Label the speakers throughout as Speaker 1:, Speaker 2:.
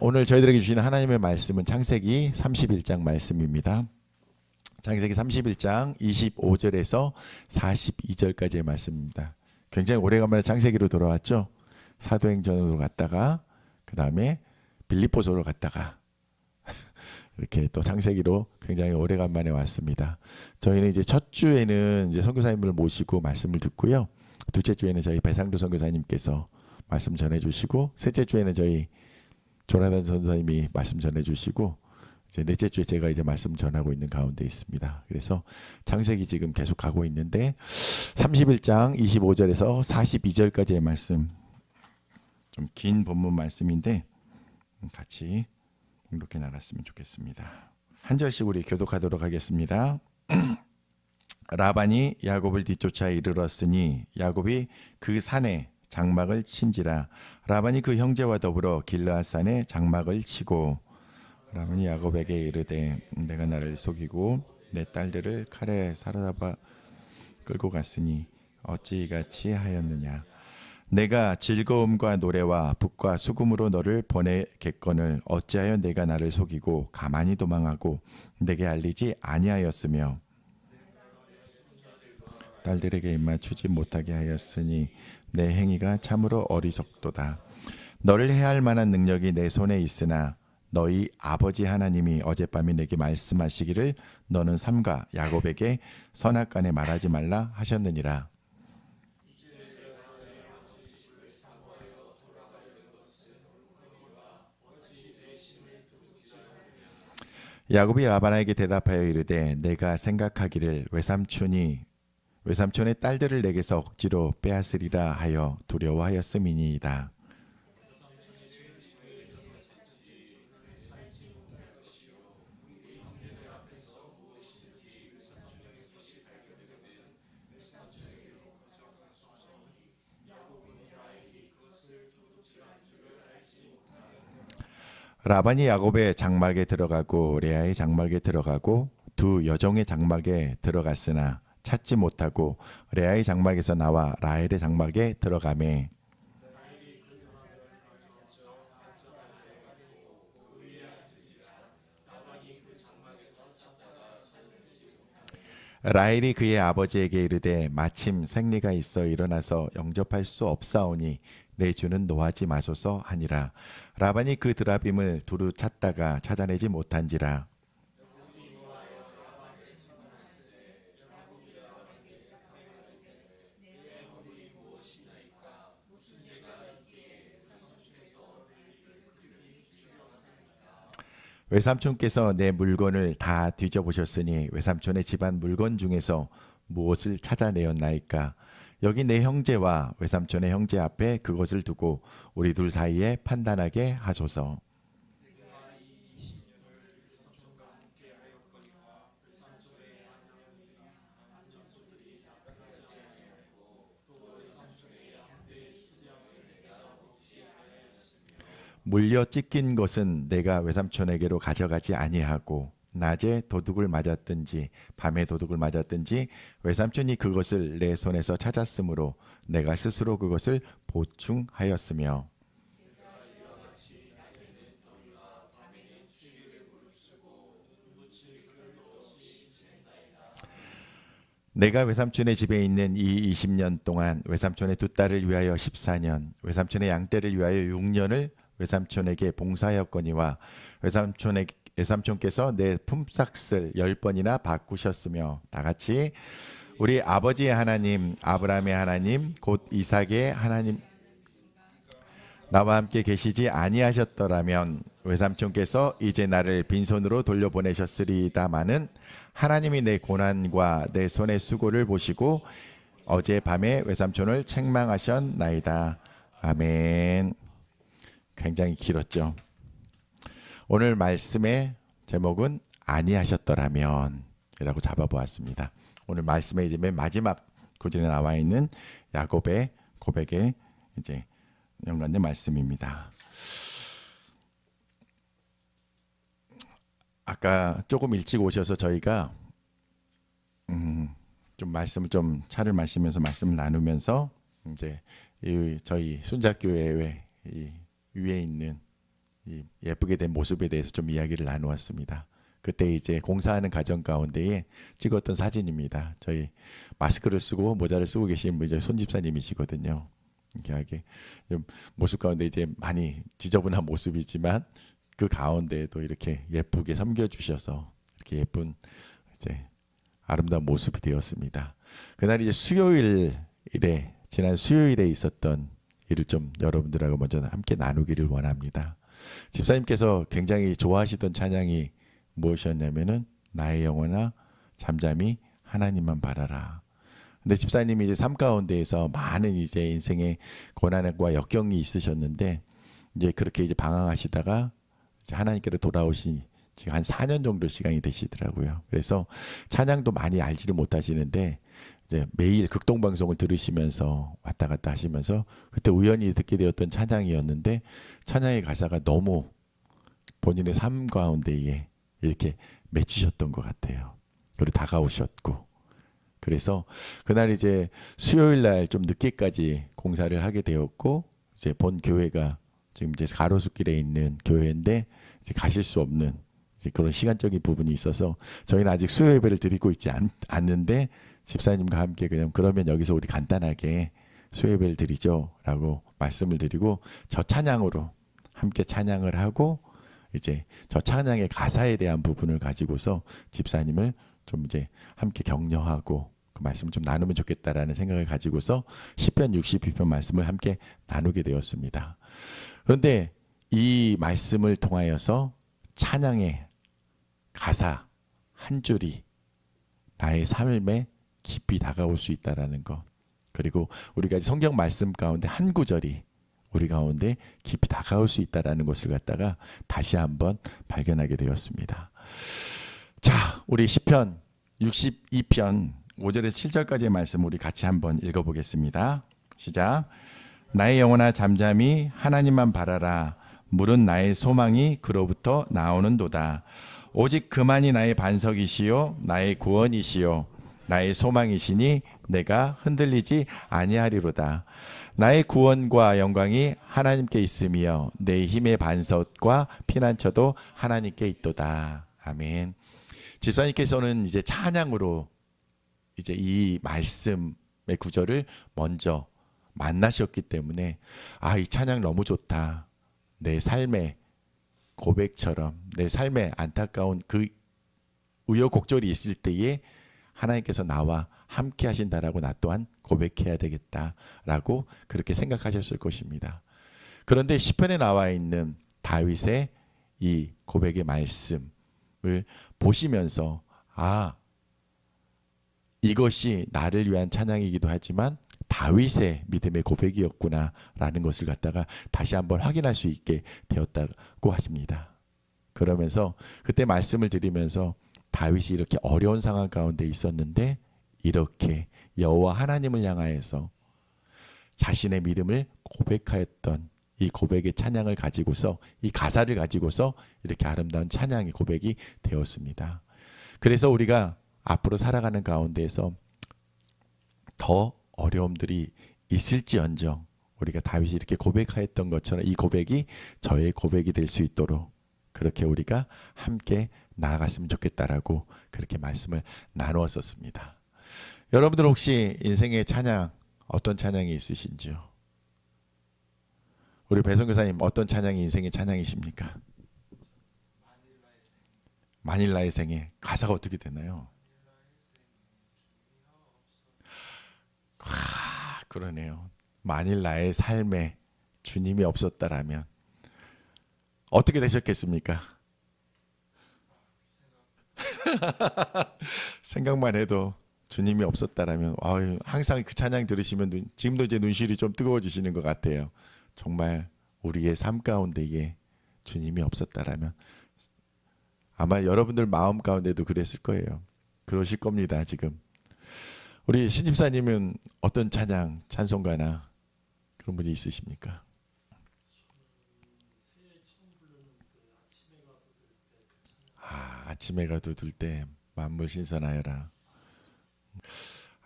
Speaker 1: 오늘 저희들에게 주시는 하나님의 말씀은 창세기 31장 말씀입니다. 창세기 31장 25절에서 42절까지의 말씀입니다. 굉장히 오래간만에 창세기로 돌아왔죠. 사도행전으로 갔다가 그 다음에 빌립보서로 갔다가 이렇게 또 창세기로 굉장히 오래간만에 왔습니다. 저희는 이제 첫 주에는 이제 선교사님을 모시고 말씀을 듣고요. 둘째 주에는 저희 배상도 선교사님께서 말씀 전해주시고, 셋째 주에는 저희 조나단 선생님이 말씀 전해주시고, 이제 넷째 주에 제가 이제 말씀 전하고 있는 가운데 있습니다. 그래서 창세기 지금 계속 가고 있는데 31장 25절에서 42절까지의 말씀, 좀 긴 본문 말씀인데 같이 이렇게 나갔으면 좋겠습니다. 한 절씩 우리 교독하도록 하겠습니다. 라반이 야곱을 뒤쫓아 이르렀으니 야곱이 그 산에 장막을 친지라. 라반이 그 형제와 더불어 길르앗산에 장막을 치고, 라반이 야곱에게 이르되 내가 나를 속이고 내 딸들을 칼에 사로잡아 끌고 갔으니 어찌 이같이 하였느냐. 내가 즐거움과 노래와 북과 수금으로 너를 보내겠거늘 어찌하여 내가 나를 속이고 가만히 도망하고 내게 알리지 아니하였으며 딸들에게 입맞추지 못하게 하였으니 내 행위가 참으로 어리석도다. 너를 해할 만한 능력이 내 손에 있으나 너희 아버지 하나님이 어젯밤에 내게 말씀하시기를 너는 삼가 야곱에게 선악간에 말하지 말라 하셨느니라. 야곱이 라반에게 대답하여 이르되 내가 생각하기를 외삼촌의 딸들을 내게서 억지로 빼앗으리라 하여 두려워하였음이니이다. 라반이 야곱의 장막에 들어가고 레아의 장막에 들어가고 두 여종의 장막에 들어갔으나 찾지 못하고 레아의 장막에서 나와 라헬의 장막에 들어가매 라헬이 그의 아버지에게 이르되 마침 생리가 있어 일어나서 영접할 수 없사오니 내 주는 노하지 마소서 하니라. 라반이 그 드라빔을 두루 찾다가 찾아내지 못한지라. 외삼촌께서 내 물건을 다 뒤져보셨으니 외삼촌의 집안 물건 중에서 무엇을 찾아내었나이까. 여기 내 형제와 외삼촌의 형제 앞에 그것을 두고 우리 둘 사이에 판단하게 하소서. 물려 찢긴 것은 내가 외삼촌에게로 가져가지 아니하고 낮에 도둑을 맞았든지 밤에 도둑을 맞았든지 외삼촌이 그것을 내 손에서 찾았으므로 내가 스스로 그것을 보충하였으며 내가 외삼촌의 집에 있는 이 20년 동안 외삼촌의 두 딸을 위하여 14년 외삼촌의 양떼를 위하여 6년을 외삼촌에게 봉사하였거니와 외삼촌께서 내 품삯을 10번이나 바꾸셨으며 다같이 우리 아버지의 하나님 아브라함의 하나님 곧 이삭의 하나님 나와 함께 계시지 아니하셨더라면 외삼촌께서 이제 나를 빈손으로 돌려보내셨으리다마는 하나님이 내 고난과 내 손의 수고를 보시고 어젯밤에 외삼촌을 책망하셨나이다. 아멘. 굉장히 길었죠. 오늘 말씀의 제목은 아니하셨더라면 이라고 잡아보았습니다. 오늘 말씀의 이제 맨 마지막 구절에 나와 있는 야곱의 고백에 이제 연관된 말씀입니다. 아까 조금 일찍 오셔서 저희가 좀 말씀을 좀 차를 마시면서 말씀을 나누면서 이제 저희 순자교회 이 위에 있는 이 예쁘게 된 모습에 대해서 좀 이야기를 나누었습니다. 그때 이제 공사하는 가정 가운데에 찍었던 사진입니다. 저희 마스크를 쓰고 모자를 쓰고 계신 분 이제 손 집사님이시거든요. 이렇게 모습 가운데 이제 많이 지저분한 모습이지만 그 가운데에도 이렇게 예쁘게 섬겨주셔서 이렇게 예쁜 이제 아름다운 모습이 되었습니다. 그날 이제 수요일에 지난 수요일에 있었던 일을 좀 여러분들하고 먼저 함께 나누기를 원합니다. 집사님께서 굉장히 좋아하시던 찬양이 무엇이었냐면은 나의 영혼아 잠잠히 하나님만 바라라. 근데 집사님이 이제 삶 가운데에서 많은 이제 인생의 고난과 역경이 있으셨는데 이제 그렇게 이제 방황하시다가 이제 하나님께로 돌아오신 지금 한 4년 정도 시간이 되시더라고요. 그래서 찬양도 많이 알지를 못하시는데 이제 매일 극동 방송을 들으시면서 왔다 갔다 하시면서 그때 우연히 듣게 되었던 찬양이었는데 찬양의 가사가 너무 본인의 삶 가운데에 이렇게 맺히셨던 것 같아요. 그리고 다가오셨고 그래서 그날 이제 수요일 날 좀 늦게까지 공사를 하게 되었고 이제 본 교회가 지금 이제 가로수길에 있는 교회인데 이제 가실 수 없는 이제 그런 시간적인 부분이 있어서 저희는 아직 수요 예배를 드리고 있지 않는데 집사님과 함께 그러면 여기서 우리 간단하게 수요 예배를 드리죠라고 말씀을 드리고 저 찬양으로 함께 찬양을 하고 이제 저 찬양의 가사에 대한 부분을 가지고서 집사님을 좀 이제 함께 격려하고 그 말씀을 좀 나누면 좋겠다라는 생각을 가지고서 시편 62편 말씀을 함께 나누게 되었습니다. 그런데 이 말씀을 통하여서 찬양의 가사 한 줄이 나의 삶에 깊이 다가올 수 있다라는 것, 그리고 우리가 성경 말씀 가운데 한 구절이 우리 가운데 깊이 다가올 수 있다라는 것을 갖다가 다시 한번 발견하게 되었습니다. 자, 우리 시편 62편 5절에서 7절까지의 말씀 우리 같이 한번 읽어보겠습니다. 시작. 나의 영혼아 잠잠히 하나님만 바라라. 물은 나의 소망이 그로부터 나오는도다. 오직 그만이 나의 반석이시요 나의 구원이시요 나의 소망이시니 내가 흔들리지 아니하리로다. 나의 구원과 영광이 하나님께 있으며 내 힘의 반석과 피난처도 하나님께 있도다. 아멘. 집사님께서는 이제 찬양으로 이제 이 말씀의 구절을 먼저 만나셨기 때문에 이 찬양 너무 좋다. 내 삶의 고백처럼 내 삶의 안타까운 그 우여곡절이 있을 때에 하나님께서 나와 함께 하신다라고 나 또한 고백해야 되겠다라고 그렇게 생각하셨을 것입니다. 그런데 시편에 나와 있는 다윗의 이 고백의 말씀을 보시면서 이것이 나를 위한 찬양이기도 하지만 다윗의 믿음의 고백이었구나라는 것을 갖다가 다시 한번 확인할 수 있게 되었다고 하십니다. 그러면서 그때 말씀을 드리면서 다윗이 이렇게 어려운 상황 가운데 있었는데 이렇게 여호와 하나님을 향하여서 자신의 믿음을 고백하였던 이 고백의 찬양을 가지고서 이 가사를 가지고서 이렇게 아름다운 찬양의 고백이 되었습니다. 그래서 우리가 앞으로 살아가는 가운데에서 더 어려움들이 있을지언정 우리가 다윗이 이렇게 고백하였던 것처럼 이 고백이 저의 고백이 될 수 있도록 그렇게 우리가 함께 나아갔으면 좋겠다라고 그렇게 말씀을 나누었었습니다. 여러분들 혹시 인생의 찬양 어떤 찬양이 있으신지요? 우리 배성교사님 어떤 찬양이 인생의 찬양이십니까? 마닐라의 생애 가사가 어떻게 되나요? 그러네요. 만일 나의 삶에 주님이 없었다라면 어떻게 되셨겠습니까? 생각만 해도 주님이 없었다라면 항상 그 찬양 들으시면 지금도 이제 눈시울이 좀 뜨거워지시는 것 같아요. 정말 우리의 삶 가운데에 주님이 없었다라면 아마 여러분들 마음 가운데도 그랬을 거예요. 그러실 겁니다. 지금 우리 신집사님은 어떤 찬양, 찬송가나 그런 분이 있으십니까? 아침 해가 돋을 때 만물 신선하여라.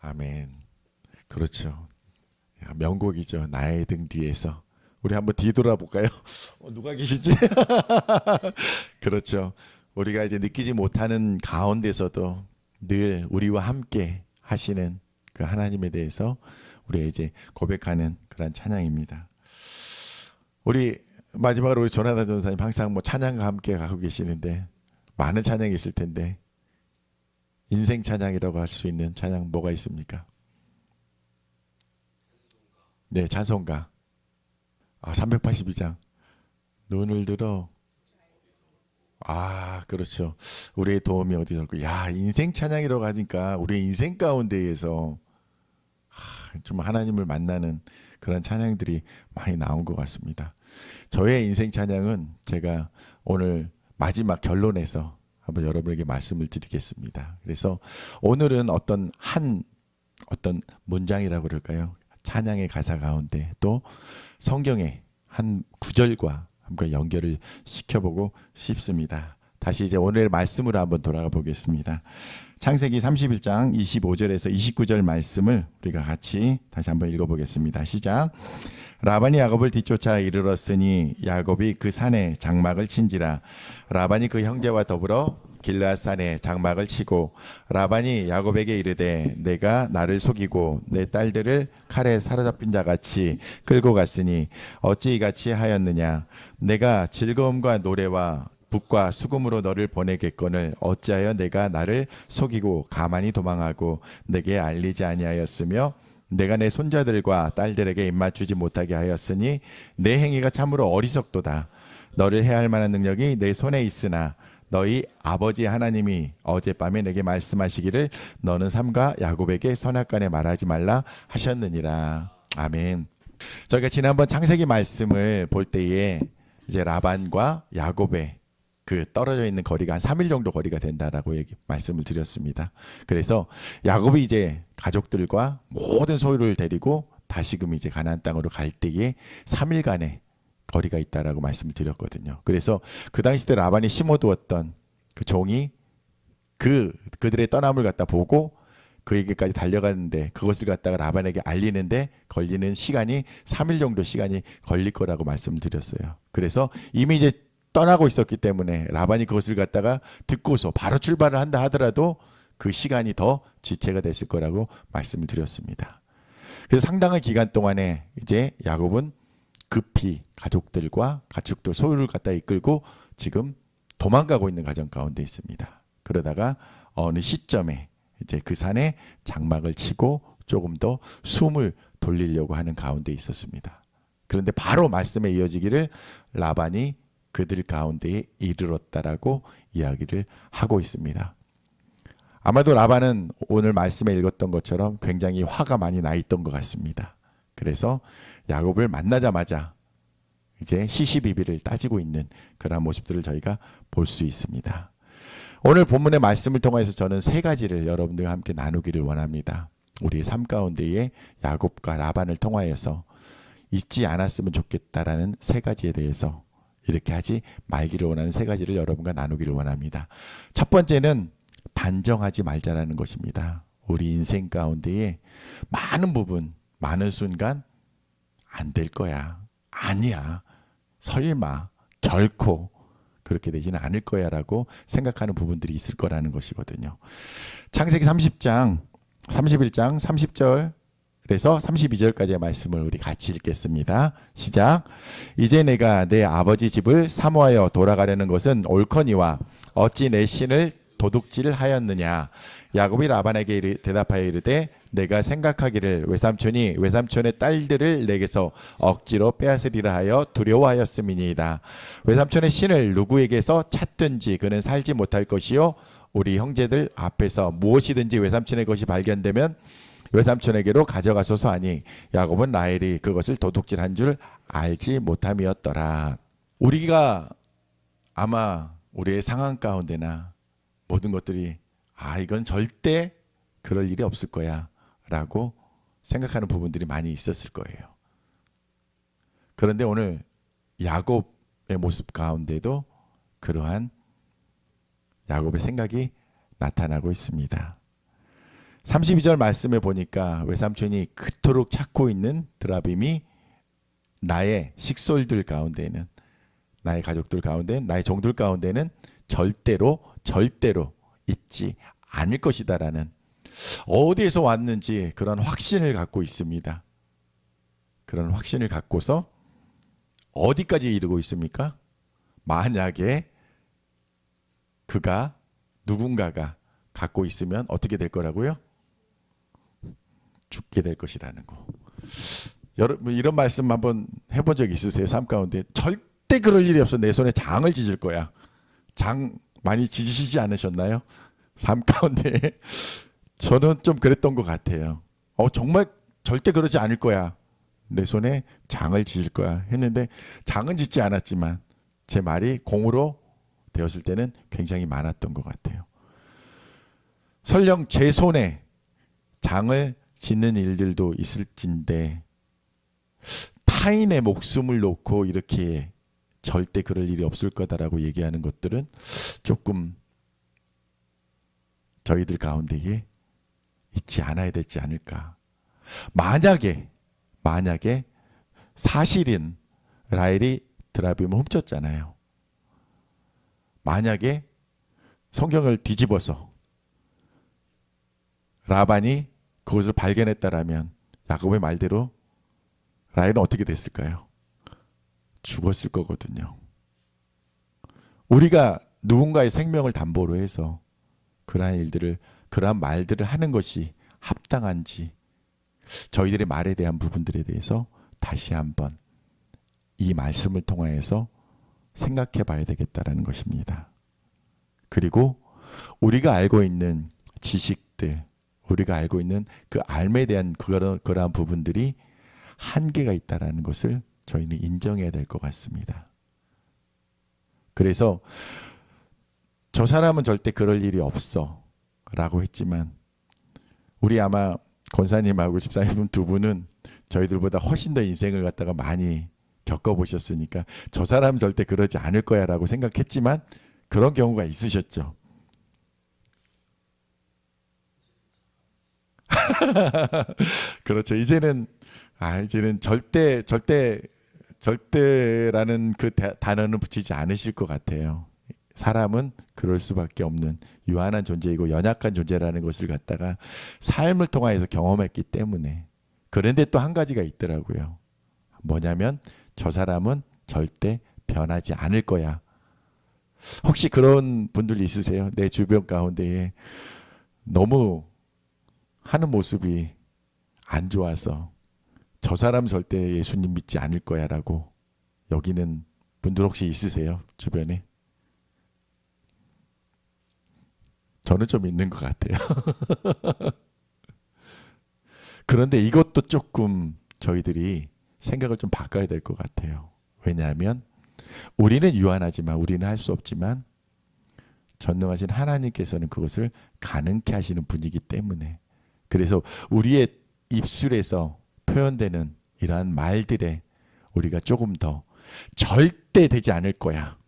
Speaker 1: 아멘. 그렇죠. 명곡이죠. 나의 등 뒤에서 우리 한번 뒤돌아볼까요? 누가 계시지? 그렇죠. 우리가 이제 느끼지 못하는 가운데서도 늘 우리와 함께 하시는 그 하나님에 대해서 우리 이제 고백하는 그런 찬양입니다. 우리 마지막으로 우리 조나단 전사님 항상 뭐 찬양과 함께 가고 계시는데 많은 찬양이 있을 텐데 인생 찬양이라고 할 수 있는 찬양 뭐가 있습니까? 네, 찬송가. 382장. 눈을 들어. 그렇죠. 우리의 도움이 어디 있을까? 야, 인생 찬양이라고 하니까 우리 인생 가운데에서 좀 하나님을 만나는 그런 찬양들이 많이 나온 것 같습니다. 저의 인생 찬양은 제가 오늘 마지막 결론에서 한번 여러분에게 말씀을 드리겠습니다. 그래서 오늘은 어떤 문장이라고 그럴까요? 찬양의 가사 가운데 또 성경의 한 구절과 함께 연결을 시켜보고 싶습니다. 다시 이제 오늘의 말씀으로 한번 돌아가 보겠습니다. 창세기 31장 25절에서 29절 말씀을 우리가 같이 다시 한번 읽어보겠습니다. 시작. 라반이 야곱을 뒤쫓아 이르렀으니 야곱이 그 산에 장막을 친지라. 라반이 그 형제와 더불어 길르앗 산에 장막을 치고 라반이 야곱에게 이르되 내가 나를 속이고 내 딸들을 칼에 사로잡힌 자같이 끌고 갔으니 어찌 이같이 하였느냐. 내가 즐거움과 노래와 북과 수금으로 너를 보내겠거늘 어찌하여 내가 나를 속이고 가만히 도망하고 내게 알리지 아니하였으며 내가 내 손자들과 딸들에게 입맞추지 못하게 하였으니 내 행위가 참으로 어리석도다. 너를 해할 만한 능력이 내 손에 있으나 너희 아버지 하나님이 어젯밤에 내게 말씀하시기를 너는 삼가 야곱에게 선악간에 말하지 말라 하셨느니라. 아멘. 저희가 지난번 창세기 말씀을 볼 때에 이제 라반과 야곱의 그 떨어져 있는 거리가 한 3일 정도 거리가 된다라고 말씀을 드렸습니다. 그래서 야곱이 이제 가족들과 모든 소유를 데리고 다시금 이제 가나안 땅으로 갈 때에 3일간의 거리가 있다라고 말씀을 드렸거든요. 그래서 그 당시 때 라반이 심어두었던 그 종이 그들의 떠남을 갖다 보고 그에게까지 달려가는데 그것을 갖다가 라반에게 알리는데 걸리는 시간이 3일 정도 시간이 걸릴 거라고 말씀을 드렸어요. 그래서 이미 이제 떠나고 있었기 때문에 라반이 그것을 갖다가 듣고서 바로 출발을 한다 하더라도 그 시간이 더 지체가 됐을 거라고 말씀을 드렸습니다. 그래서 상당한 기간 동안에 이제 야곱은 급히 가족들과 가축들 소유를 갖다 이끌고 지금 도망가고 있는 과정 가운데 있습니다. 그러다가 어느 시점에 이제 그 산에 장막을 치고 조금 더 숨을 돌리려고 하는 가운데 있었습니다. 그런데 바로 말씀에 이어지기를 라반이 그들 가운데에 이르렀다라고 이야기를 하고 있습니다. 아마도 라반은 오늘 말씀에 읽었던 것처럼 굉장히 화가 많이 나 있던 것 같습니다. 그래서 야곱을 만나자마자 이제 시시비비를 따지고 있는 그런 모습들을 저희가 볼 수 있습니다. 오늘 본문의 말씀을 통해서 저는 세 가지를 여러분들과 함께 나누기를 원합니다. 우리의 삶 가운데에 야곱과 라반을 통하여서 잊지 않았으면 좋겠다라는 세 가지에 대해서 이렇게 하지 말기를 원하는 세 가지를 여러분과 나누기를 원합니다. 첫 번째는 단정하지 말자라는 것입니다. 우리 인생 가운데에 많은 부분, 많은 순간 안 될 거야. 아니야. 설마, 결코 그렇게 되지는 않을 거야 라고 생각하는 부분들이 있을 거라는 것이거든요. 창세기 31장 30절에서 32절까지의 말씀을 우리 같이 읽겠습니다. 시작. 이제 내가 내 아버지 집을 사모하여 돌아가려는 것은 옳거니와 어찌 내 신을 도둑질하였느냐. 야곱이 라반에게 대답하여 이르되 내가 생각하기를 외삼촌이 외삼촌의 딸들을 내게서 억지로 빼앗으리라 하여 두려워하였음이니이다. 외삼촌의 신을 누구에게서 찾든지 그는 살지 못할 것이요 우리 형제들 앞에서 무엇이든지 외삼촌의 것이 발견되면 외삼촌에게로 가져가소서 하니 야곱은 라헬이 그것을 도둑질한 줄 알지 못함이었더라. 우리가 아마 우리의 상황 가운데나 모든 것들이 이건 절대 그럴 일이 없을 거야 라고 생각하는 부분들이 많이 있었을 거예요. 그런데 오늘 야곱의 모습 가운데도 그러한 야곱의 생각이 나타나고 있습니다. 32절 말씀에 보니까 외삼촌이 그토록 찾고 있는 드라빔이 나의 식솔들 가운데는, 나의 가족들 가운데, 나의 종들 가운데는 절대로 있지 않을 것이다라는, 어디에서 왔는지 그런 확신을 갖고 있습니다. 그런 확신을 갖고서 어디까지 이르고 있습니까? 만약에 누군가가 갖고 있으면 어떻게 될 거라고요? 죽게 될 것이라는 거. 여러분 이런 말씀 한번 해본 적 있으세요? 삶 가운데 절대 그럴 일이 없어. 내 손에 장을 찢을 거야. 장 많이 찢으시지 않으셨나요? 삶 가운데 저는 좀 그랬던 것 같아요. 정말 절대 그러지 않을 거야. 내 손에 장을 찢을 거야 했는데 장은 찢지 않았지만 제 말이 공으로 되었을 때는 굉장히 많았던 것 같아요. 설령 제 손에 장을 찢는 일들도 있을진데 타인의 목숨을 놓고 이렇게 절대 그럴 일이 없을 거다라고 얘기하는 것들은 조금 저희들 가운데에 있지 않아야 되지 않을까. 만약에 사실은 라헬이 드라빔을 훔쳤잖아요. 만약에 성경을 뒤집어서 라반이 그것을 발견했다라면 야곱의 말대로 라헬은 어떻게 됐을까요? 죽었을 거거든요. 우리가 누군가의 생명을 담보로 해서 그러한 말들을 하는 것이 합당한지 저희들의 말에 대한 부분들에 대해서 다시 한번 이 말씀을 통하여서 생각해 봐야 되겠다라는 것입니다. 그리고 우리가 알고 있는 지식들, 우리가 알고 있는 그 알에 대한 그러한 부분들이 한계가 있다라는 것을 저희는 인정해야 될 것 같습니다. 그래서 저 사람은 절대 그럴 일이 없어 라고 했지만 우리 아마 권사님하고 집사님 두 분은 저희들보다 훨씬 더 인생을 갖다가 많이 겪어보셨으니까 저 사람 절대 그러지 않을 거야 라고 생각했지만 그런 경우가 있으셨죠. 그렇죠. 이제는 절대라는 그 단어는 붙이지 않으실 것 같아요. 사람은 그럴 수밖에 없는 유한한 존재이고 연약한 존재라는 것을 갖다가 삶을 통해서 경험했기 때문에. 그런데 또 한 가지가 있더라고요. 뭐냐면 저 사람은 절대 변하지 않을 거야. 혹시 그런 분들 있으세요? 내 주변 가운데에 너무 하는 모습이 안 좋아서 저 사람 절대 예수님 믿지 않을 거야 라고 여기는 분들 혹시 있으세요? 주변에? 저는 좀 있는 것 같아요. 그런데 이것도 조금 저희들이 생각을 좀 바꿔야 될 것 같아요. 왜냐하면 우리는 유한하지만 우리는 할 수 없지만 전능하신 하나님께서는 그것을 가능케 하시는 분이기 때문에 그래서 우리의 입술에서 표현되는 이러한 말들에 우리가 조금 더 절대 되지 않을 거야.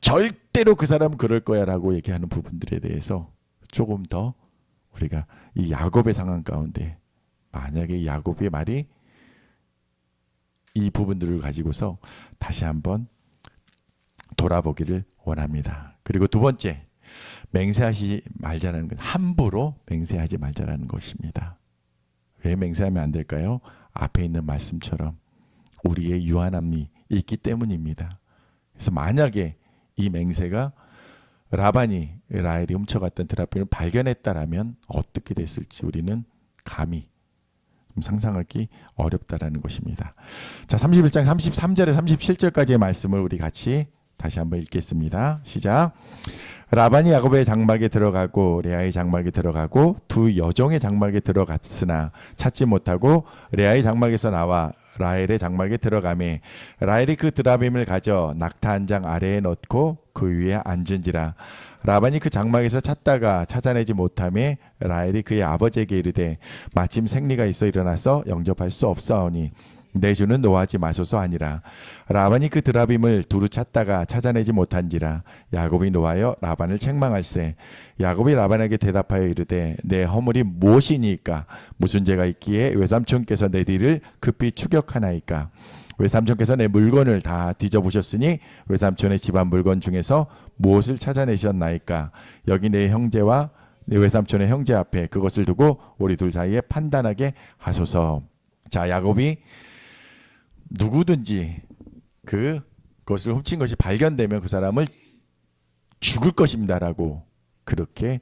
Speaker 1: 절대로 그 사람은 그럴 거야 라고 얘기하는 부분들에 대해서 조금 더 우리가 이 야곱의 상황 가운데 만약에 야곱의 말이 이 부분들을 가지고서 다시 한번 돌아보기를 원합니다. 그리고 두 번째, 맹세하지 말자라는 것, 함부로 맹세하지 말자라는 것입니다. 왜 맹세하면 안 될까요? 앞에 있는 말씀처럼 우리의 유한함이 있기 때문입니다. 그래서 만약에 이 맹세가 라반이 라헬이 훔쳐갔던 드라빔을 발견했다라면 어떻게 됐을지 우리는 감히 좀 상상하기 어렵다라는 것입니다. 자, 31장 33절에 37절까지의 말씀을 우리 같이 다시 한번 읽겠습니다. 시작. 라반이 야곱의 장막에 들어가고 레아의 장막에 들어가고 두 여종의 장막에 들어갔으나 찾지 못하고 레아의 장막에서 나와 라헬의 장막에 들어가매 라헬이 그 드라빔을 가져 낙타 한 장 아래에 넣고 그 위에 앉은지라. 라반이 그 장막에서 찾다가 찾아내지 못하매 라헬이 그의 아버지에게 이르되 마침 생리가 있어 일어나서 영접할 수 없사오니 내 주는 노하지 마소서 하니라. 라반이 그 드라빔을 두루 찾다가 찾아내지 못한지라. 야곱이 노하여 라반을 책망할세. 야곱이 라반에게 대답하여 이르되 내 허물이 무엇이니까 무슨 죄가 있기에 외삼촌께서 내 뒤를 급히 추격하나이까. 외삼촌께서 내 물건을 다 뒤져보셨으니 외삼촌의 집안 물건 중에서 무엇을 찾아내셨나이까? 여기 내 형제와 내 외삼촌의 형제 앞에 그것을 두고 우리 둘 사이에 판단하게 하소서. 자, 야곱이 누구든지 그것을 훔친 것이 발견되면 그 사람을 죽을 것입니다라고 그렇게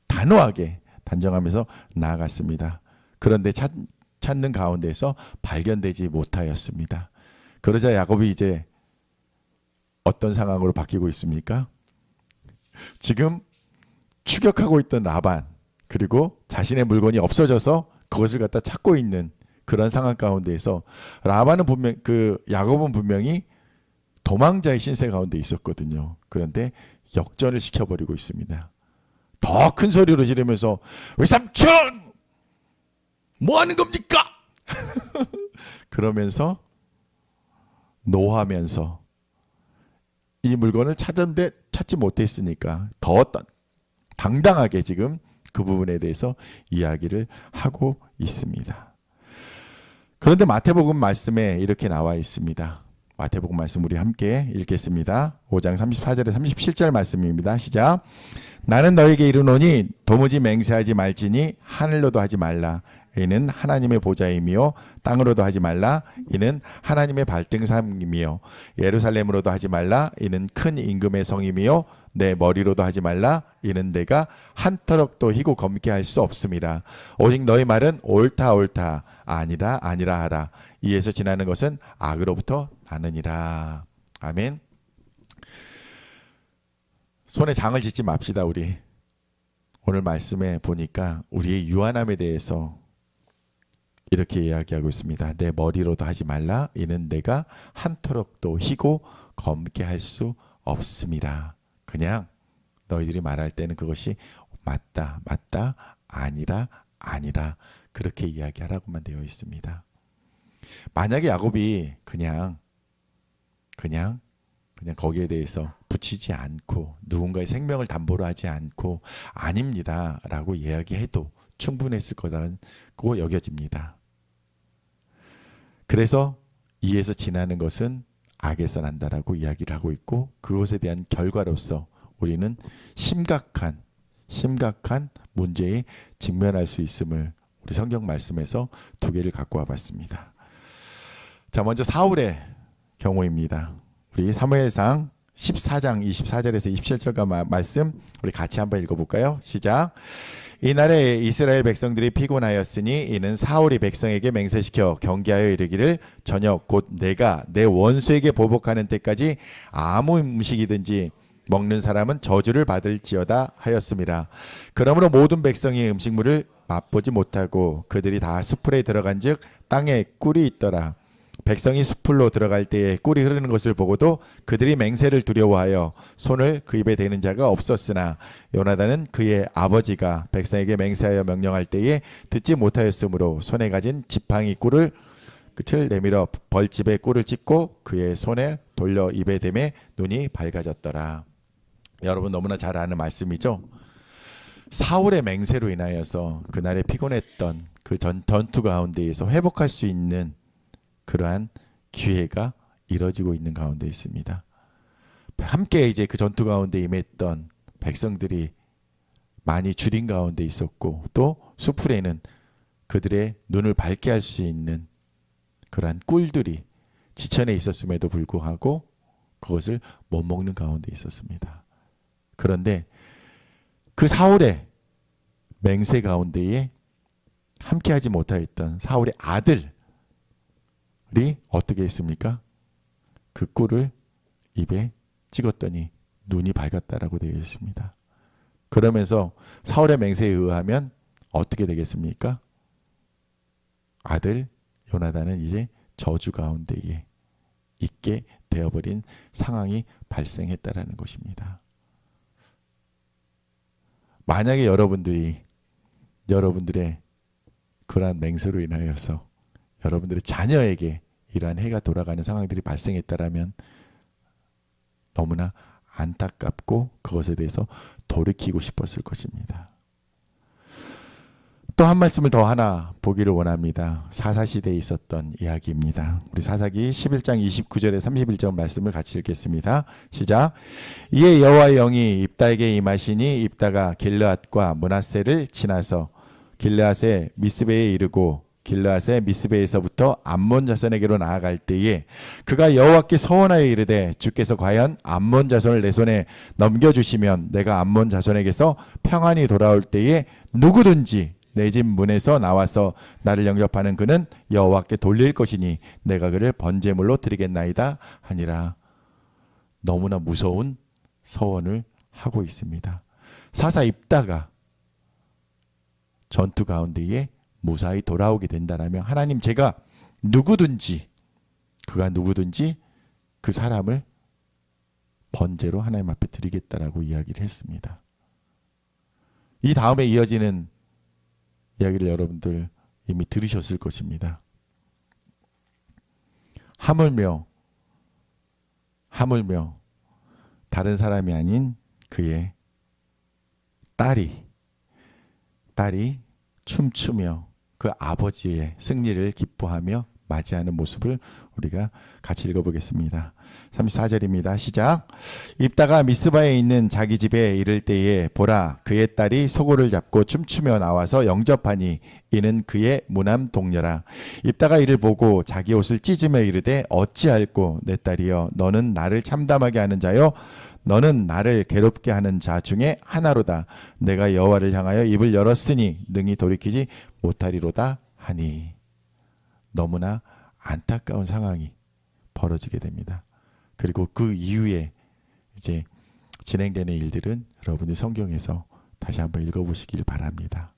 Speaker 1: 단호하게 단정하면서 나아갔습니다. 그런데 찾는 가운데서 발견되지 못하였습니다. 그러자 야곱이 이제 어떤 상황으로 바뀌고 있습니까? 지금 추격하고 있던 라반, 그리고 자신의 물건이 없어져서 그것을 갖다 찾고 있는 그런 상황 가운데에서 라반은 분명 야곱은 분명히 도망자의 신세 가운데 있었거든요. 그런데 역전을 시켜버리고 있습니다. 더 큰 소리로 지르면서 외삼촌 뭐 하는 겁니까? 그러면서 노하면서 이 물건을 찾았는데 찾지 못했으니까 더 당당하게 지금 그 부분에 대해서 이야기를 하고 있습니다. 그런데 마태복음 말씀에 이렇게 나와 있습니다. 마태복음 말씀 우리 함께 읽겠습니다. 5장 34절에 37절 말씀입니다. 시작. 나는 너에게 이르노니 도무지 맹세하지 말지니 하늘로도 하지 말라. 이는 하나님의 보좌이며 땅으로도 하지 말라. 이는 하나님의 발등상이며 예루살렘으로도 하지 말라. 이는 큰 임금의 성이며 내 머리로도 하지 말라. 이는 내가 한 터럭도 희고 검게 할 수 없음이라. 오직 너희 말은 옳다 옳다 아니라 아니라 하라. 이에서 지나는 것은 악으로부터 나느니라. 아멘. 손에 장을 짓지 맙시다. 우리 오늘 말씀에 보니까 우리의 유한함에 대해서 이렇게 이야기하고 있습니다. 내 머리로도 하지 말라. 이는 내가 한 터럭도 희고 검게 할 수 없음이라. 그냥 너희들이 말할 때는 그것이 맞다 맞다 아니라 아니라 그렇게 이야기하라고만 되어 있습니다. 만약에 야곱이 그냥 거기에 대해서 붙이지 않고 누군가의 생명을 담보로 하지 않고 아닙니다 라고 이야기해도 충분했을 거라고 여겨집니다. 그래서 이에서 지나는 것은 악에서 난다라고 이야기를 하고 있고, 그것에 대한 결과로서 우리는 심각한 문제에 직면할 수 있음을 우리 성경 말씀에서 두 개를 갖고 와봤습니다. 자, 먼저 사울의 경우입니다. 우리 사무엘상 14장 24절에서 27절 말씀 우리 같이 한번 읽어볼까요? 시작. 이날에 이스라엘 백성들이 피곤하였으니 이는 사울이 백성에게 맹세시켜 경계하여 이르기를 저녁 곧 내가 내 원수에게 보복하는 때까지 아무 음식이든지 먹는 사람은 저주를 받을지어다 하였습니다. 그러므로 모든 백성이 음식물을 맛보지 못하고 그들이 다 수풀에 들어간즉 땅에 꿀이 있더라. 백성이 수풀로 들어갈 때에 꿀이 흐르는 것을 보고도 그들이 맹세를 두려워하여 손을 그 입에 대는 자가 없었으나 요나단은 그의 아버지가 백성에게 맹세하여 명령할 때에 듣지 못하였으므로 손에 가진 지팡이 꿀을 끝을 내밀어 벌집에 꿀을 찍고 그의 손에 돌려 입에 대매 눈이 밝아졌더라. 여러분 너무나 잘 아는 말씀이죠. 사울의 맹세로 인하여서 그날에 피곤했던 그 전투 가운데에서 회복할 수 있는 그러한 기회가 이뤄지고 있는 가운데 있습니다. 함께 이제 그 전투 가운데 임했던 백성들이 많이 줄인 가운데 있었고, 또 수풀에는 그들의 눈을 밝게 할 수 있는 그러한 꿀들이 지천에 있었음에도 불구하고 그것을 못 먹는 가운데 있었습니다. 그런데 그 사울의 맹세 가운데에 함께하지 못하였던 사울의 아들이 어떻게 했습니까? 그 꿀을 입에 찍었더니 눈이 밝았다라고 되어 있습니다. 그러면서 사울의 맹세에 의하면 어떻게 되겠습니까? 아들 요나단은 이제 저주 가운데에 있게 되어버린 상황이 발생했다라는 것입니다. 만약에 여러분들의 그러한 맹세로 인하여서 여러분들의 자녀에게 이러한 해가 돌아가는 상황들이 발생했다라면 너무나 안타깝고 그것에 대해서 돌이키고 싶었을 것입니다. 또 한 말씀을 더 하나 보기를 원합니다. 사사시대에 있었던 이야기입니다. 우리 사사기 11장 29절에 31절 말씀을 같이 읽겠습니다. 시작. 이에 여호와의 영이 입다에게 임하시니 입다가 길르앗과 므낫세를 지나서 길르앗의 미스베에 이르고 길르앗의 미스베에서부터 암몬 자손에게로 나아갈 때에 그가 여호와께 서원하여 이르되 주께서 과연 암몬 자손을 내 손에 넘겨주시면 내가 암몬 자손에게서 평안히 돌아올 때에 누구든지 내 집 문에서 나와서 나를 영접하는 그는 여호와께 돌릴 것이니 내가 그를 번제물로 드리겠나이다 하니라. 너무나 무서운 서원을 하고 있습니다. 사사 입다가 전투 가운데에 무사히 돌아오게 된다라면 하나님 제가 누구든지 그가 누구든지 그 사람을 번제로 하나님 앞에 드리겠다라고 이야기를 했습니다. 이 다음에 이어지는 이야기를 여러분들 이미 들으셨을 것입니다. 하물며 다른 사람이 아닌 그의 딸이 춤추며 그 아버지의 승리를 기뻐하며 맞이하는 모습을 우리가 같이 읽어보겠습니다. 34절입니다. 시작. 입다가 미스바에 있는 자기 집에 이를 때에 보라 그의 딸이 소고를 잡고 춤추며 나와서 영접하니 이는 그의 무남 동료라. 입다가 이를 보고 자기 옷을 찢으며 이르되 어찌할꼬 내 딸이여 너는 나를 참담하게 하는 자요 너는 나를 괴롭게 하는 자 중에 하나로다. 내가 여호와를 향하여 입을 열었으니 능히 돌이키지 못하리로다 하니. 너무나 안타까운 상황이 벌어지게 됩니다. 그리고 그 이후에 이제 진행되는 일들은 여러분이 성경에서 다시 한번 읽어보시길 바랍니다.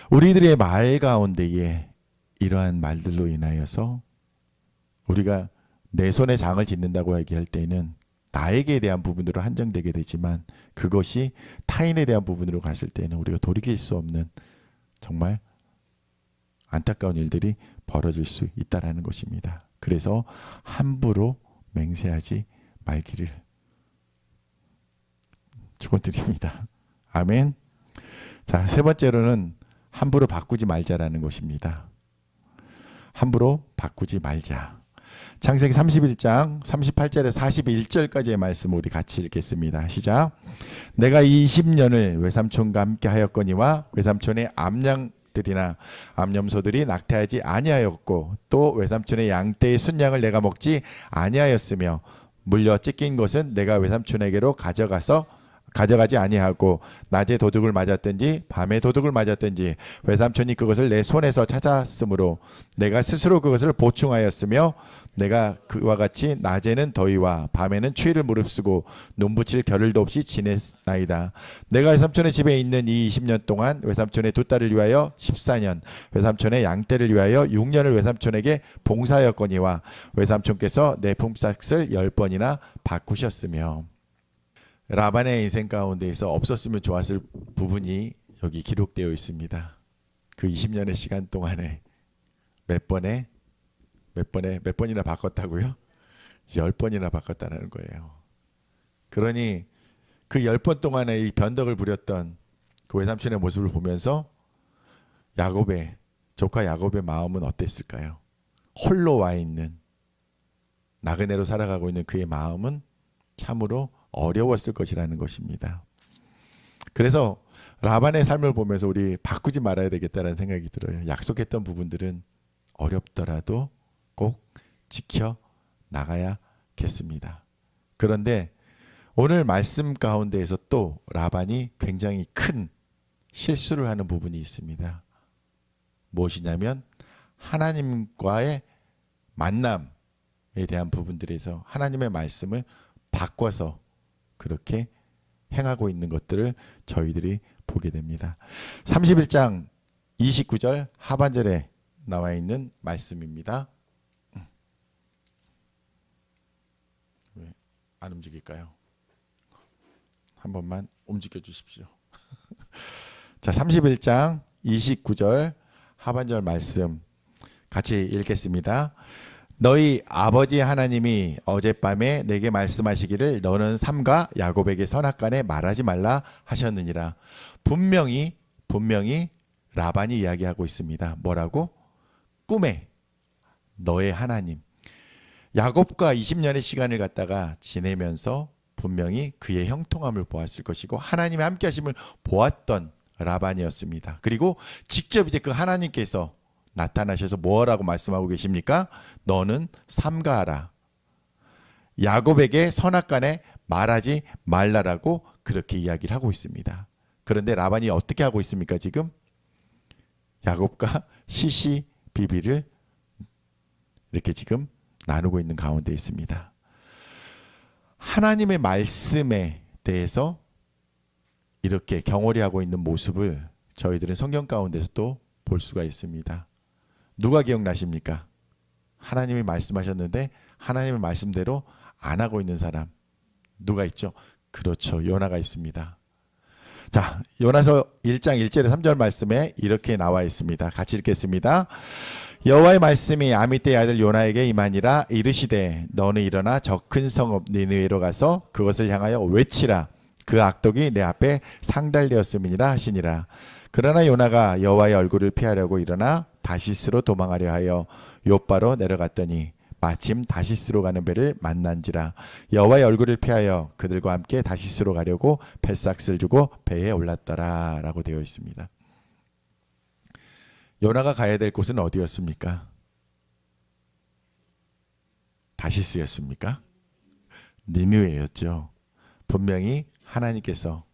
Speaker 1: 우리들의 말 가운데에 이러한 말들로 인하여서 우리가 내 손에 장을 짓는다고 얘기할 때는 나에게 대한 부분으로 한정되게 되지만 그것이 타인에 대한 부분으로 갔을 때는 우리가 돌이킬 수 없는 정말 안타까운 일들이 벌어질 수 있다라는 것입니다. 그래서 함부로 맹세하지 말기를 축원드립니다. 아멘. 자, 세 번째로는 함부로 바꾸지 말자라는 것입니다. 함부로 바꾸지 말자. 창세기 31장 38절에 41절까지의 말씀을 우리 같이 읽겠습니다. 시작. 내가 20년을 외삼촌과 함께 하였거니와 외삼촌의 암양들이나 암염소들이 낙태하지 아니하였고 또 외삼촌의 양떼의 순양을 내가 먹지 아니하였으며 물려 찢긴 것은 내가 외삼촌에게로 가져가지 아니하고 낮에 도둑을 맞았든지 밤에 도둑을 맞았든지 외삼촌이 그것을 내 손에서 찾았으므로 내가 스스로 그것을 보충하였으며 내가 그와 같이 낮에는 더위와 밤에는 추위를 무릅쓰고 눈붙일 겨를도 없이 지냈나이다. 내가 외삼촌의 집에 있는 이 20년 동안 외삼촌의 두 딸을 위하여 14년 외삼촌의 양떼를 위하여 6년을 외삼촌에게 봉사하였거니와 외삼촌께서 내 품삯을 10번이나 바꾸셨으며. 라반의 인생 가운데에서 없었으면 좋았을 부분이 여기 기록되어 있습니다. 그 20년의 시간 동안에 몇 번이나 바꿨다고요? 10번이나 바꿨다는 거예요. 그러니 그 10번 동안에 이 변덕을 부렸던 그 외삼촌의 모습을 보면서 조카 야곱의 마음은 어땠을까요? 홀로 와 있는 나그네로 살아가고 있는 그의 마음은 참으로 어려웠을 것이라는 것입니다. 그래서 라반의 삶을 보면서 우리 바꾸지 말아야 되겠다는 생각이 들어요. 약속했던 부분들은 어렵더라도 꼭 지켜 나가야겠습니다. 그런데 오늘 말씀 가운데에서 또 라반이 굉장히 큰 실수를 하는 부분이 있습니다. 무엇이냐면 하나님과의 만남에 대한 부분들에서 하나님의 말씀을 바꿔서 그렇게 행하고 있는 것들을 저희들이 보게 됩니다. 31장 29절 하반절에 나와 있는 말씀입니다. 왜 안 움직일까요? 한 번만 움직여 주십시오. 자, 31장 29절 하반절 말씀 같이 읽겠습니다. 너희 아버지 하나님이 어젯밤에 내게 말씀하시기를 너는 삼가 야곱에게 선악간에 말하지 말라 하셨느니라. 분명히 라반이 이야기하고 있습니다. 뭐라고? 꿈에 너의 하나님. 야곱과 20년의 시간을 갖다가 지내면서 분명히 그의 형통함을 보았을 것이고 하나님의 함께 하심을 보았던 라반이었습니다. 그리고 직접 이제 그 하나님께서 나타나셔서 뭐라고 말씀하고 계십니까? 너는 삼가하라. 야곱에게 선악간에 말하지 말라라고 그렇게 이야기를 하고 있습니다. 그런데 라반이 어떻게 하고 있습니까? 지금 야곱과 시시비비를 이렇게 지금 나누고 있는 가운데 있습니다. 하나님의 말씀에 대해서 이렇게 경홀히 하고 있는 모습을 저희들은 성경 가운데서도 볼 수가 있습니다. 누가 기억나십니까? 하나님이 말씀하셨는데 하나님의 말씀대로 안 하고 있는 사람 누가 있죠? 그렇죠. 요나가 있습니다. 자, 요나서 1장 1절에 3절 말씀에 이렇게 나와 있습니다. 같이 읽겠습니다. 여호와의 말씀이 아미떼의 아들 요나에게 임하니라. 이르시되 너는 일어나 저 큰 성읍 니느웨로 가서 그것을 향하여 외치라. 그 악독이 내 앞에 상달되었음이니라 하시니라. 그러나 요나가 여호와의 얼굴을 피하려고 일어나 다시스로 도망하려 하여 욥바로 내려갔더니 마침 다시스로 가는 배를 만난지라. 여호와의 얼굴을 피하여 그들과 함께 다시스로 가려고 뱃삭스를 주고 배에 올랐더라 라고 되어 있습니다. 요나가 가야 될 곳은 어디였습니까? 다시스였습니까? 니느웨였죠. 분명히 하나님께서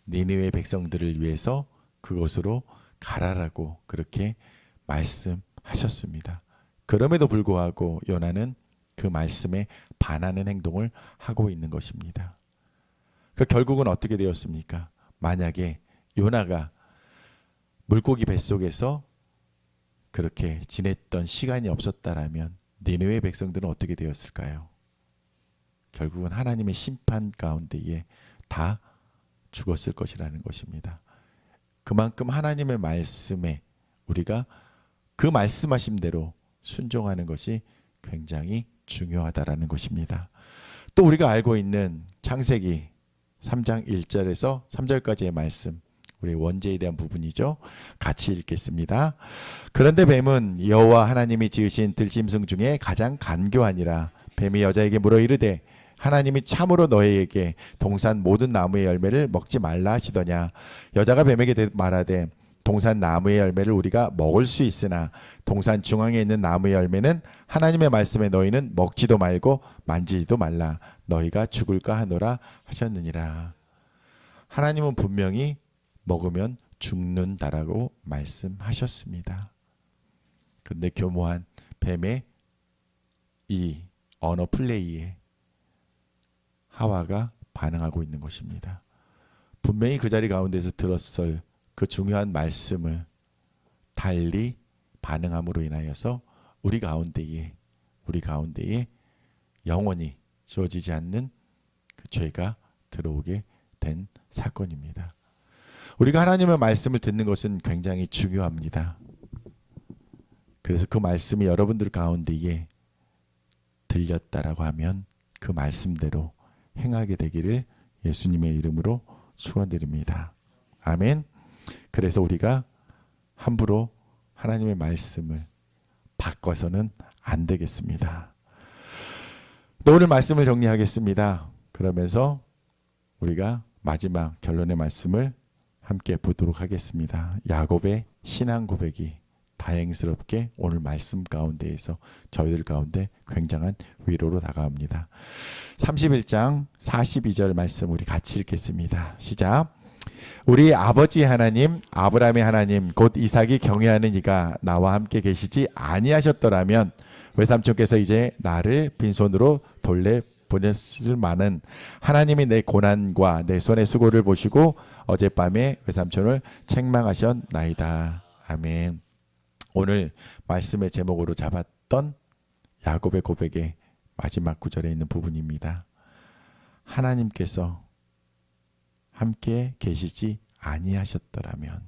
Speaker 1: 니느웨 백성들을 위해서 그곳으로 가라라고 그렇게 말씀하셨습니다. 그럼에도 불구하고 요나는 그 말씀에 반하는 행동을 하고 있는 것입니다. 그 결국은 어떻게 되었습니까? 만약에 요나가 물고기 뱃속에서 그렇게 지냈던 시간이 없었다라면 니느웨 백성들은 어떻게 되었을까요? 결국은 하나님의 심판 가운데에 다 죽었을 것이라는 것입니다. 그만큼 하나님의 말씀에 우리가 그 말씀하신 대로 순종하는 것이 굉장히 중요하다라는 것입니다. 또 우리가 알고 있는 창세기 3장 1절에서 3절까지의 말씀, 우리 원죄에 대한 부분이죠. 같이 읽겠습니다. 그런데 뱀은 여호와 하나님이 지으신 들짐승 중에 가장 간교하니라. 뱀이 여자에게 물어 이르되 하나님이 참으로 너희에게 동산 모든 나무의 열매를 먹지 말라 하시더냐. 여자가 뱀에게 말하되 동산 나무의 열매를 우리가 먹을 수 있으나 동산 중앙에 있는 나무의 열매는 하나님의 말씀에 너희는 먹지도 말고 만지지도 말라. 너희가 죽을까 하노라 하셨느니라. 하나님은 분명히 먹으면 죽는다라고 말씀하셨습니다. 그런데 교묘한 뱀의 이 언어 플레이에 하와가 반응하고 있는 것입니다. 분명히 그 자리 가운데서 들었을 그 중요한 말씀을 달리 반응함으로 인하여서 우리 가운데에 영원히 지워지지 않는 그 죄가 들어오게 된 사건입니다. 우리가 하나님의 말씀을 듣는 것은 굉장히 중요합니다. 그래서 그 말씀이 여러분들 가운데에 들렸다라고 하면 그 말씀대로 행하게 되기를 예수님의 이름으로 축원드립니다. 아멘. 그래서 우리가 함부로 하나님의 말씀을 바꿔서는 안 되겠습니다. 오늘 말씀을 정리하겠습니다. 그러면서 우리가 마지막 결론의 말씀을 함께 보도록 하겠습니다. 야곱의 신앙 고백이 다행스럽게 오늘 말씀 가운데에서 저희들 가운데 굉장한 위로로 다가옵니다. 31장 42절 말씀 우리 같이 읽겠습니다. 시작. 우리 아버지 하나님 아브라함의 하나님 곧 이삭이 경외하는 이가 나와 함께 계시지 아니하셨더라면 외삼촌께서 이제 나를 빈손으로 돌려 보냈을 만은 하나님이 내 고난과 내 손의 수고를 보시고 어젯밤에 외삼촌을 책망하셨나이다. 아멘. 오늘 말씀의 제목으로 잡았던 야곱의 고백의 마지막 구절에 있는 부분입니다. 하나님께서 함께 계시지 아니하셨더라면,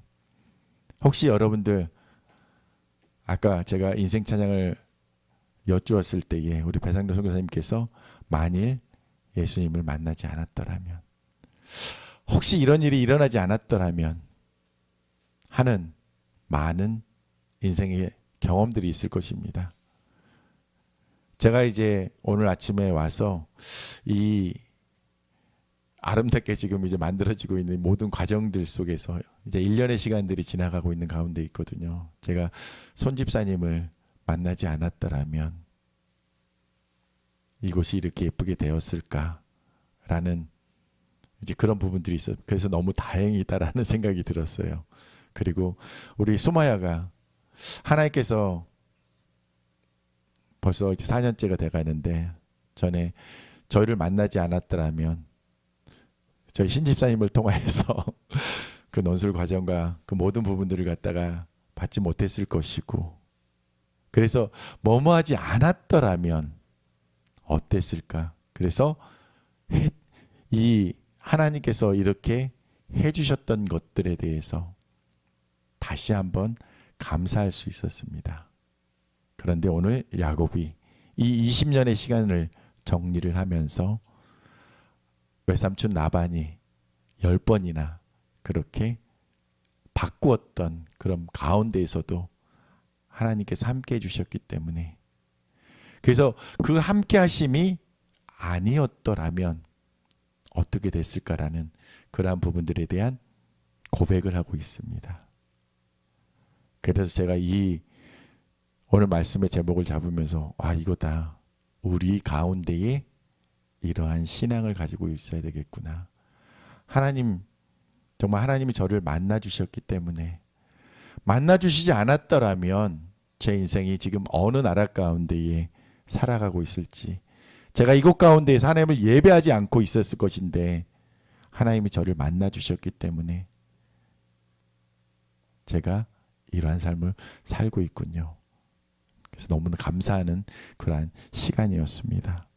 Speaker 1: 혹시 여러분들 아까 제가 인생 찬양을 여쭈었을 때에 우리 배상도 선교사님께서 만일 예수님을 만나지 않았더라면, 혹시 이런 일이 일어나지 않았더라면 하는 많은 인생의 경험들이 있을 것입니다. 제가 이제 오늘 아침에 와서 이 아름답게 지금 이제 만들어지고 있는 모든 과정들 속에서 이제 1년의 시간들이 지나가고 있는 가운데 있거든요. 제가 손 집사님을 만나지 않았더라면 이곳이 이렇게 예쁘게 되었을까라는 이제 그런 부분들이 있어요. 그래서 너무 다행이다라는 생각이 들었어요. 그리고 우리 수마야가 하나님께서 벌써 이제 4년째가 돼가는데 전에 저희를 만나지 않았더라면 저희 신집사님을 통하여서 그 논술 과정과 그 모든 부분들을 갖다가 받지 못했을 것이고, 그래서 뭐뭐하지 않았더라면 어땠을까. 그래서 이 하나님께서 이렇게 해주셨던 것들에 대해서 다시 한번 감사할 수 있었습니다. 그런데 오늘 야곱이 이 20년의 시간을 정리를 하면서 외삼촌 라반이 10번이나 그렇게 바꾸었던 그런 가운데에서도 하나님께서 함께 해주셨기 때문에, 그래서 그 함께 하심이 아니었더라면 어떻게 됐을까라는 그러한 부분들에 대한 고백을 하고 있습니다. 그래서 제가 이 오늘 말씀의 제목을 잡으면서 이거다. 우리 가운데에 이러한 신앙을 가지고 있어야 되겠구나. 하나님, 정말 하나님이 저를 만나 주셨기 때문에, 만나 주시지 않았더라면 제 인생이 지금 어느 나라 가운데에 살아가고 있을지, 제가 이곳 가운데에서 하나님을 예배하지 않고 있었을 것인데 하나님이 저를 만나 주셨기 때문에 제가 이러한 삶을 살고 있군요. 그래서 너무나 감사하는 그러한 시간이었습니다.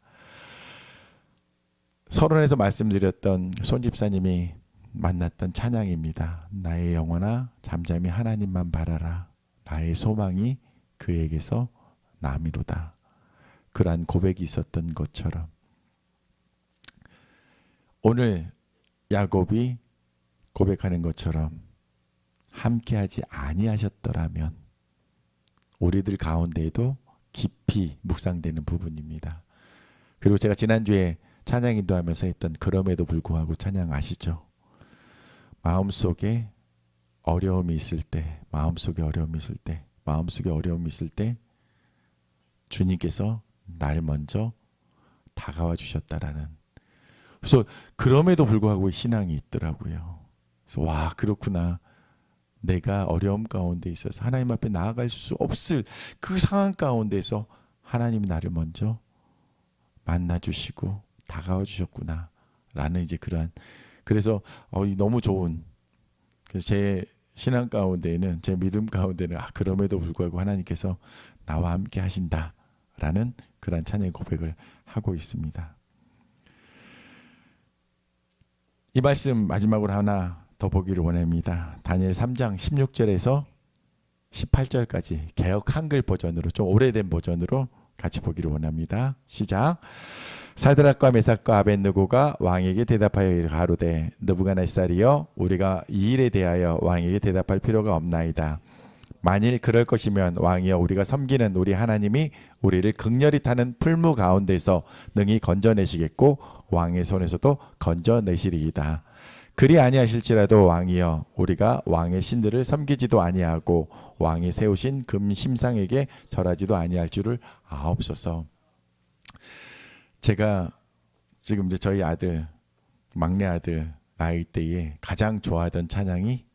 Speaker 1: 서론에서 말씀드렸던 손 집사님이 만났던 찬양입니다. 나의 영혼아 잠잠히 하나님만 바라라. 나의 소망이 그에게서 남이로다. 그러한 고백이 있었던 것처럼 오늘 야곱이 고백하는 것처럼 함께하지 아니하셨더라면 우리들 가운데에도 깊이 묵상되는 부분입니다. 그리고 제가 지난주에 찬양 인도하면서 했던 그럼에도 불구하고 찬양 아시죠? 마음속에 어려움이 있을 때, 마음속에 어려움이 있을 때 주님께서 날 먼저 다가와 주셨다라는, 그래서 그럼에도 불구하고 신앙이 있더라고요. 그래서 그렇구나. 내가 어려움 가운데 있어서 하나님 앞에 나아갈 수 없을 그 상황 가운데서 하나님이 나를 먼저 만나 주시고 다가와 주셨구나 라는 이제 그러한, 그래서 너무 좋은, 그래서 제 신앙 가운데에는, 제 믿음 가운데는 그럼에도 불구하고 하나님께서 나와 함께 하신다 라는 그러한 찬양의 고백을 하고 있습니다. 이 말씀 마지막으로 하나 더 보기를 원합니다. 다니엘 3장 16절에서 18절까지 개역 한글 버전으로, 좀 오래된 버전으로 같이 보기를 원합니다. 시작. 사드락과 메삭과 아벳느고가 왕에게 대답하여 가로되 느부갓네살이여, 우리가 이 일에 대하여 왕에게 대답할 필요가 없나이다. 만일 그럴 것이면 왕이여, 우리가 섬기는 우리 하나님이 우리를 극렬히 타는 풀무 가운데서 능히 건져내시겠고 왕의 손에서도 건져내시리이다. 그리 아니하실지라도 왕이여, 우리가 왕의 신들을 섬기지도 아니하고 왕이 세우신 금 심상에게 절하지도 아니할 줄을 아옵소서. 제가 지금 이제 저희 아들, 막내 아들 나이 때에 가장 좋아하던 찬양이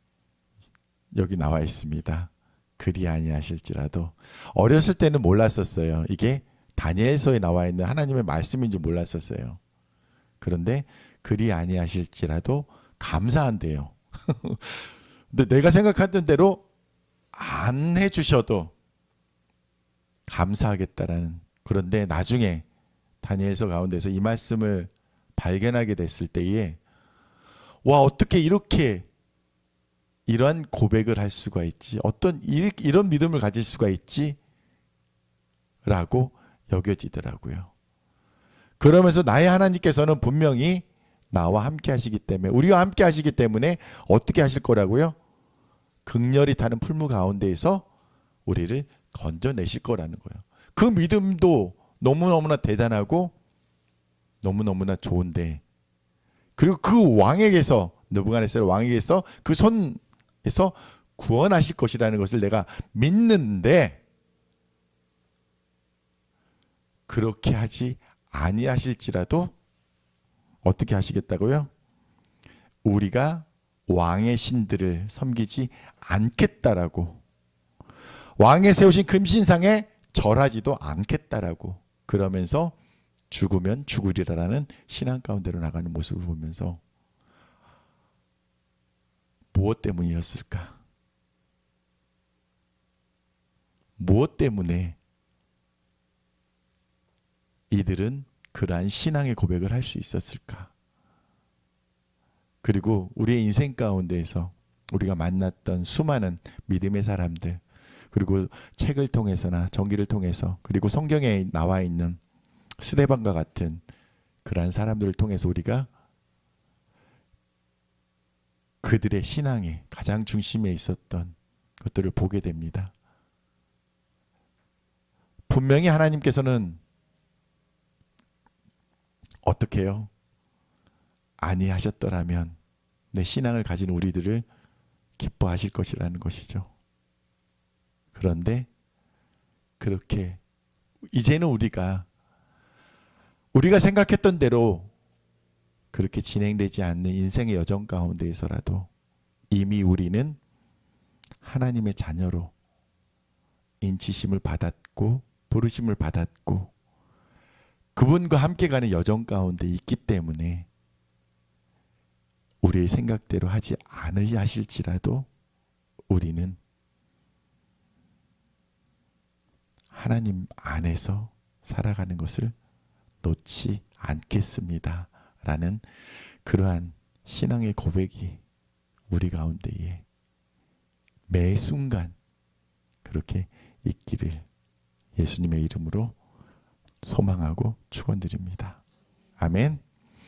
Speaker 1: 여기 나와 있습니다. 그리 아니하실지라도. 어렸을 때는 몰랐었어요. 이게 다니엘서에 나와 있는 하나님의 말씀인 줄 몰랐었어요. 그런데 그리 아니하실지라도 감사한데요. 근데 내가 생각했던 대로 안 해주셔도 감사하겠다라는, 그런데 나중에 다니엘서 가운데서 이 말씀을 발견하게 됐을 때에 어떻게 이렇게 이러한 고백을 할 수가 있지, 어떤 이런 믿음을 가질 수가 있지 라고 여겨지더라고요. 그러면서 나의 하나님께서는 분명히 나와 함께 하시기 때문에, 우리와 함께 하시기 때문에 어떻게 하실 거라고요? 극렬히 타는 풀무 가운데에서 우리를 건져내실 거라는 거예요. 그 믿음도 너무너무나 대단하고 너무너무나 좋은데, 그리고 그 왕에게서, 느부갓네살 왕에게서 그 손에서 구원하실 것이라는 것을 내가 믿는데, 그렇게 하지 아니하실지라도 어떻게 하시겠다고요? 우리가 왕의 신들을 섬기지 않겠다라고, 왕의 세우신 금신상에 절하지도 않겠다라고, 그러면서 죽으면 죽으리라라는 신앙 가운데로 나가는 모습을 보면서 무엇 때문이었을까? 무엇 때문에 이들은 그러한 신앙의 고백을 할 수 있었을까? 그리고 우리의 인생 가운데에서 우리가 만났던 수많은 믿음의 사람들, 그리고 책을 통해서나 전기를 통해서, 그리고 성경에 나와 있는 스데반과 같은 그러한 사람들을 통해서 우리가 그들의 신앙의 가장 중심에 있었던 것들을 보게 됩니다. 분명히 하나님께서는 어떻게 해요? 아니하셨더라면 내 신앙을 가진 우리들을 기뻐하실 것이라는 것이죠. 그런데 그렇게 이제는 우리가 생각했던 대로 그렇게 진행되지 않는 인생의 여정 가운데에서라도 이미 우리는 하나님의 자녀로 인치심을 받았고 부르심을 받았고 그분과 함께 가는 여정 가운데 있기 때문에 우리의 생각대로 하지 않으실지라도 우리는 하나님 안에서 살아가는 것을 놓지 않겠습니다 라는 그러한 신앙의 고백이 우리 가운데에 매 순간 그렇게 있기를 예수님의 이름으로 소망하고 축원드립니다. 아멘.